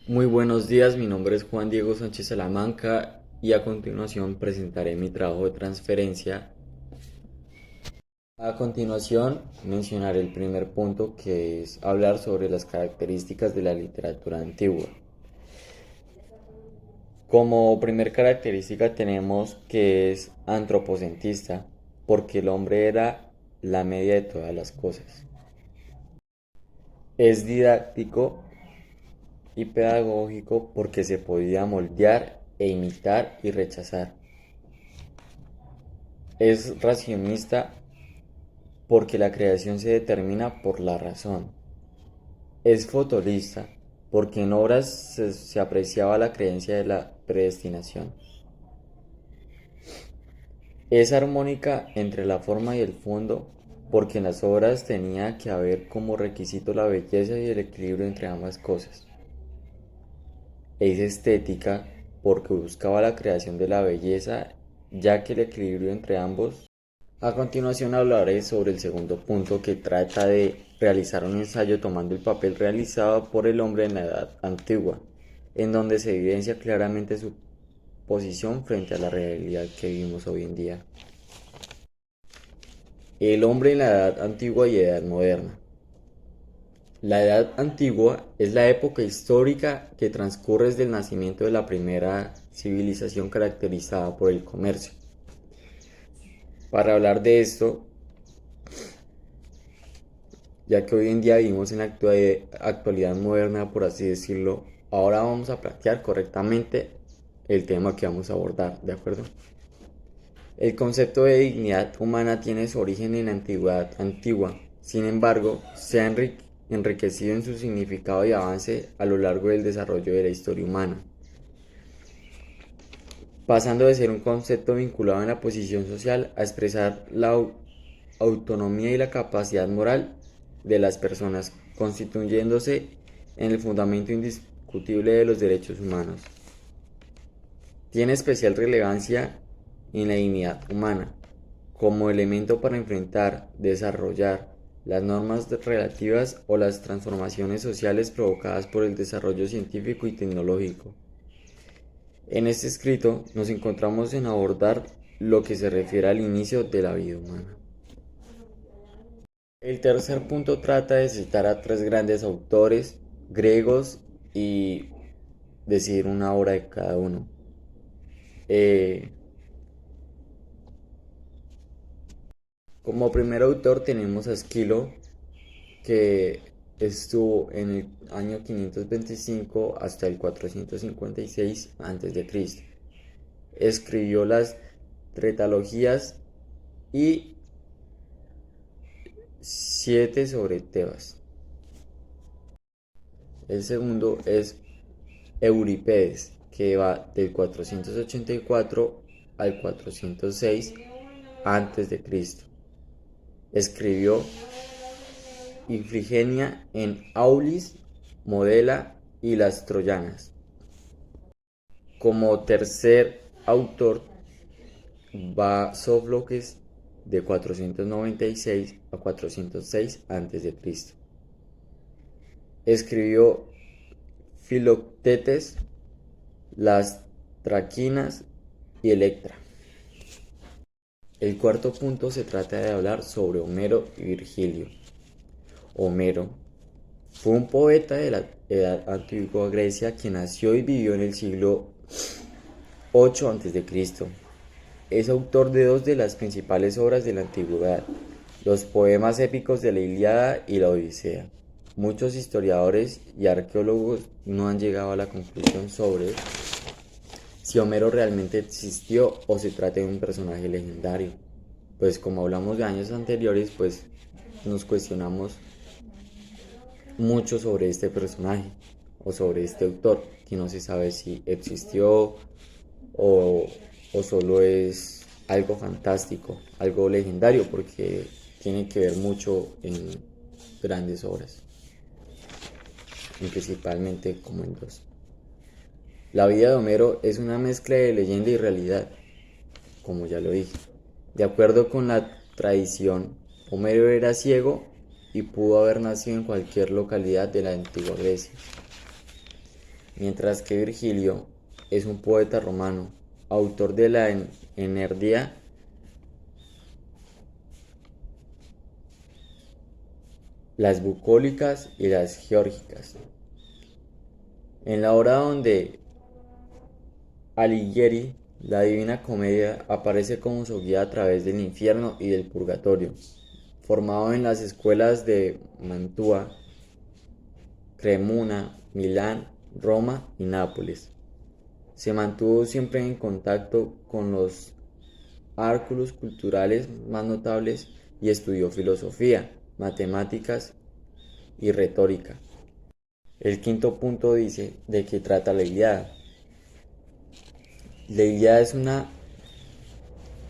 Muy buenos días, mi nombre es Juan Diego Sánchez Salamanca y a continuación presentaré mi trabajo de transferencia. A continuación mencionaré el primer punto, que es hablar sobre las características de la literatura antigua. Como primer característica tenemos que es antropocentrista, porque el hombre era la media de todas las cosas. Es didáctico y pedagógico porque se podía moldear e imitar y rechazar. Es racionista porque la creación se determina por la razón. Es fatalista porque en obras se apreciaba la creencia de la predestinación. Es armónica entre la forma y el fondo porque en las obras tenía que haber como requisito la belleza y el equilibrio entre ambas cosas. Es estética porque buscaba la creación de la belleza, ya que el equilibrio entre ambos. A continuación hablaré sobre el segundo punto, que trata de realizar un ensayo tomando el papel realizado por el hombre en la Edad Antigua, en donde se evidencia claramente su posición frente a la realidad que vivimos hoy en día. El hombre en la Edad Antigua y Edad Moderna. La Edad Antigua es la época histórica que transcurre desde el nacimiento de la primera civilización caracterizada por el comercio. Para hablar de esto, ya que hoy en día vivimos en la actualidad moderna, por así decirlo, ahora vamos a plantear correctamente el tema que vamos a abordar, ¿de acuerdo? El concepto de dignidad humana tiene su origen en la antigüedad antigua, sin embargo, se ha enriquecido en su significado y avance a lo largo del desarrollo de la historia humana, pasando de ser un concepto vinculado en la posición social a expresar la autonomía y la capacidad moral de las personas, constituyéndose en el fundamento indiscutible de los derechos humanos. Tiene especial relevancia en la dignidad humana, como elemento para enfrentar, desarrollar las normas relativas o las transformaciones sociales provocadas por el desarrollo científico y tecnológico. En este escrito nos encontramos en abordar lo que se refiere al inicio de la vida humana. El tercer punto trata de citar a tres grandes autores griegos y decir una obra de cada uno. Eh, Como primer autor tenemos a Esquilo, que estuvo en el año 525 hasta el 456 a.C. Escribió las Tetralogías y 7 sobre Tebas. El segundo es Eurípides, que va del 484 al 406 a.C. Escribió Ifigenia en Aulis, Modela y las Troyanas. Como tercer autor va Sófocles, de 496 a 406 a.C. Escribió Filoctetes, las Traquinas y Electra. El cuarto punto se trata de hablar sobre Homero y Virgilio. Homero fue un poeta de la Edad Antigua Grecia que nació y vivió en el siglo 8 a.C. Es autor de dos de las principales obras de la antigüedad, los poemas épicos de la Ilíada y la Odisea. Muchos historiadores y arqueólogos no han llegado a la conclusión sobre si Homero realmente existió o se trata de un personaje legendario. Pues como hablamos de años anteriores, pues nos cuestionamos mucho sobre este personaje o sobre este autor, que no se sabe si existió o, o solo es algo fantástico, algo legendario, porque tiene que ver mucho en grandes obras, y principalmente como en dos. La vida de Homero es una mezcla de leyenda y realidad, como ya lo dije. De acuerdo con la tradición, Homero era ciego y pudo haber nacido en cualquier localidad de la antigua Grecia. mientras que Virgilio es un poeta romano, autor de la Eneida, las bucólicas y las geórgicas. En la obra donde Alighieri, la Divina Comedia, aparece como su guía a través del infierno y del purgatorio. Formado en las escuelas de Mantua, Cremona, Milán, Roma y Nápoles, se mantuvo siempre en contacto con los árculos culturales más notables y estudió filosofía, matemáticas y retórica. El quinto punto dice de qué trata la Ilíada. La Ilíada es una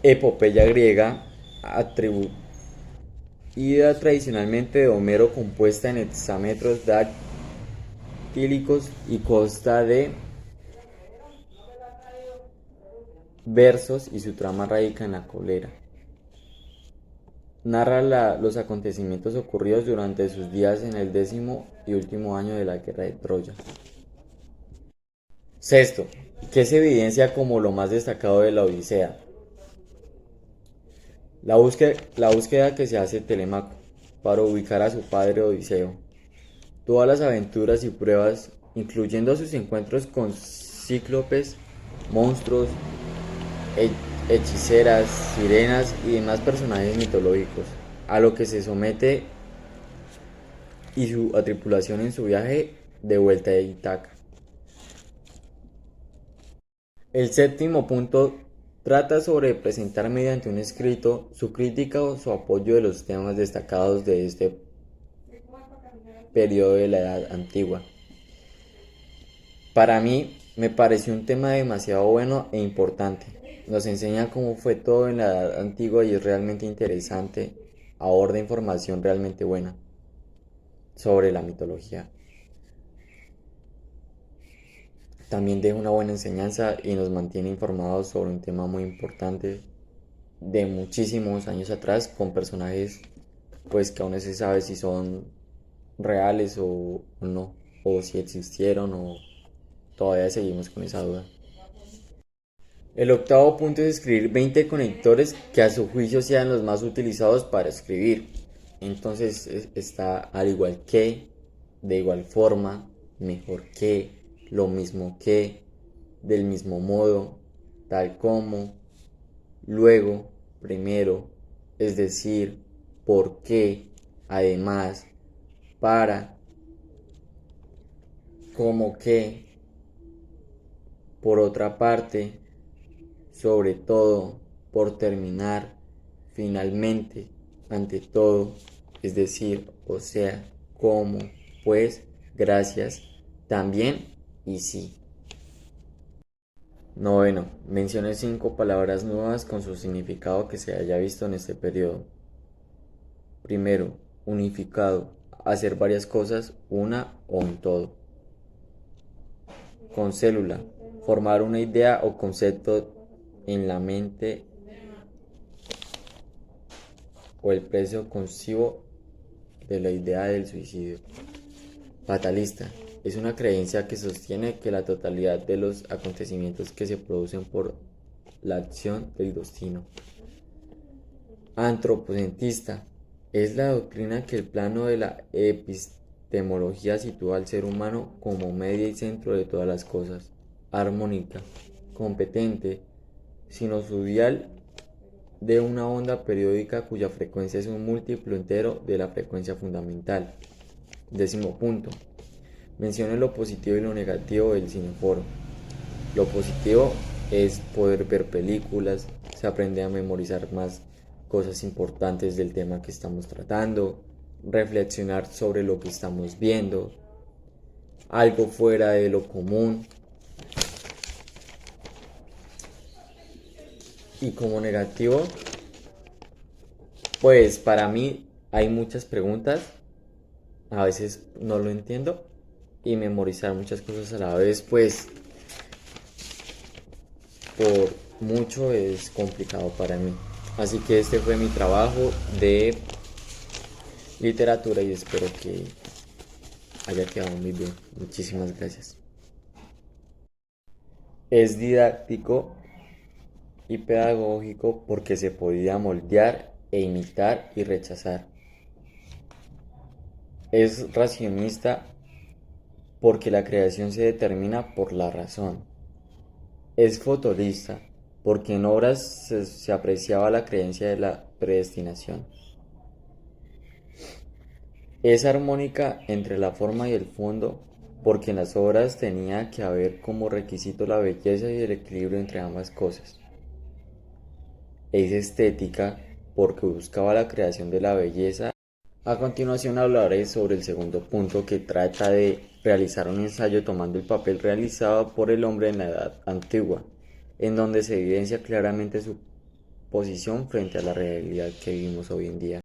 epopeya griega atribuida tradicionalmente de Homero, compuesta en hexámetros dactílicos y consta de versos, y su trama radica en la cólera. Narra los acontecimientos ocurridos durante sus días en el 10º y último año de la guerra de Troya. Sexto, que se evidencia como lo más destacado de la Odisea. La búsqueda que se hace Telemaco para ubicar a su padre Odiseo. Todas las aventuras y pruebas, incluyendo sus encuentros con cíclopes, monstruos, hechiceras, sirenas y demás personajes mitológicos, a lo que se somete y su tripulación en su viaje de vuelta a Ítaca. El séptimo punto trata sobre presentar mediante un escrito su crítica o su apoyo de los temas destacados de este periodo de la Edad Antigua. Para mí me pareció un tema demasiado bueno e importante. Nos enseña cómo fue todo en la Edad Antigua y es realmente interesante, aborda información realmente buena sobre la mitología. También deja una buena enseñanza y nos mantiene informados sobre un tema muy importante de muchísimos años atrás, con personajes pues que aún no se sabe si son reales o no, o si existieron o todavía seguimos con esa duda. El octavo punto es escribir 20 conectores que a su juicio sean los más utilizados para escribir. Entonces está al igual que, de igual forma, mejor que, lo mismo que, del mismo modo, tal como, luego, primero, es decir, por qué, además, para, como que, por otra parte, sobre todo, por terminar, finalmente, ante todo, es decir, o sea, como, pues, gracias, también y sí. Noveno, mencione 5 palabras nuevas con su significado que se haya visto en este periodo. Primero, unificado, hacer varias cosas, una o un todo. Con célula, formar una idea o concepto en la mente o el precio concibo de la idea del suicidio. Fatalista, es una creencia que sostiene que la totalidad de los acontecimientos que se producen por la acción del destino. Antropocentista, es la doctrina que el plano de la epistemología sitúa al ser humano como media y centro de todas las cosas. Armónica, competente, sinusoidal de una onda periódica cuya frecuencia es un múltiplo entero de la frecuencia fundamental. Décimo punto. Mencione lo positivo y lo negativo del cineforo. Lo positivo es poder ver películas, se aprende a memorizar más cosas importantes del tema que estamos tratando, reflexionar sobre lo que estamos viendo, algo fuera de lo común. Y como negativo, pues para mí hay muchas preguntas, a veces no lo entiendo, y memorizar muchas cosas a la vez, pues por mucho es complicado para mí. Así que este fue mi trabajo de literatura y espero que haya quedado muy bien. Muchísimas gracias. Es didáctico y pedagógico porque se podía moldear e imitar y rechazar. Es racionista porque la creación se determina por la razón. Es fatalista porque en obras se apreciaba la creencia de la predestinación. Es armónica entre la forma y el fondo porque en las obras tenía que haber como requisito la belleza y el equilibrio entre ambas cosas. Es estética porque buscaba la creación de la belleza. A continuación hablaré sobre el segundo punto, que trata de realizar un ensayo tomando el papel realizado por el hombre en la Edad Antigua, en donde se evidencia claramente su posición frente a la realidad que vivimos hoy en día.